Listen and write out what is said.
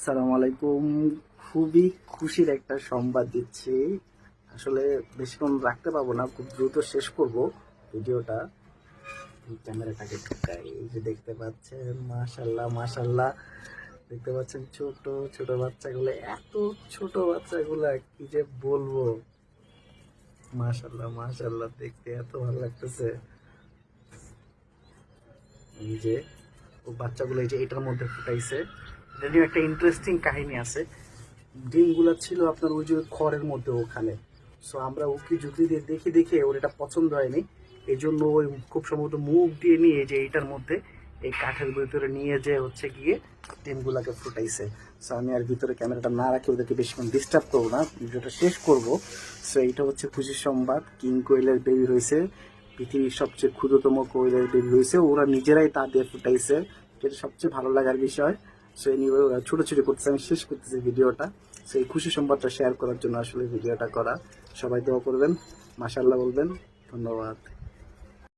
সালাম আলাইকুম। খুবই খুশির একটা সংবাদ দিচ্ছি। আসলে বেশিক্ষণ রাখতে পারবো না, খুব দ্রুত শেষ করব ভিডিওটা। ক্যামেরাটাকে ঢুকাই। এই যে দেখতে পাচ্ছেন, মাশাল্লাহ মাশাল্লাহ, দেখতে পাচ্ছেন ছোট ছোট বাচ্চাগুলো, এত ছোট বাচ্চাগুলা কি যে বলবো। মাশাল্লাহ মাশাল্লাহ, দেখতে এত ভালো লাগতেছে। এই যে ও বাচ্চাগুলো এই যে এটার মধ্যে ফুটাইছে। এটা নিয়ে একটা ইন্টারেস্টিং কাহিনী আছে। ডিমগুলো ছিল আপনার ওই যে খড়ের মধ্যে ওখানে। সো আমরা উকি ঝুঁকি দিয়ে দেখে দেখে ওর এটা পছন্দ হয়নি, এই জন্য ওই খুব সম্ভবত মুখ দিয়ে নিয়ে যে এইটার মধ্যে এই কাঠের ভিতরে নিয়ে যে হচ্ছে গিয়ে ডিমগুলাকে ফুটাইছে। সো আমি আর ভিতরে ক্যামেরাটা না রাখি ওদেরকে বেশিক্ষণ ডিস্টার্ব করবো না, ভিডিওটা শেষ করব। সো এইটা হচ্ছে খুশির সংবাদ, কিং কোয়েলের বেবি হয়েছে, পৃথিবীর সবচেয়ে ক্ষুদ্রতম কোয়েলের বেবি হয়েছে, ওরা নিজেরাই তা দিয়ে ফুটাইছে। এটা সবচেয়ে ভালো লাগার বিষয়। সো এনিওয়ে ওরা ছোটাছুটি করতেছে, আমি শেষ করতেছি ভিডিওটা। সো এই খুশি সংবাদটা শেয়ার করার জন্য আসলে ভিডিওটা করা। সবাই দোয়া করবেন, মাশাআল্লাহ বলবেন। ধন্যবাদ।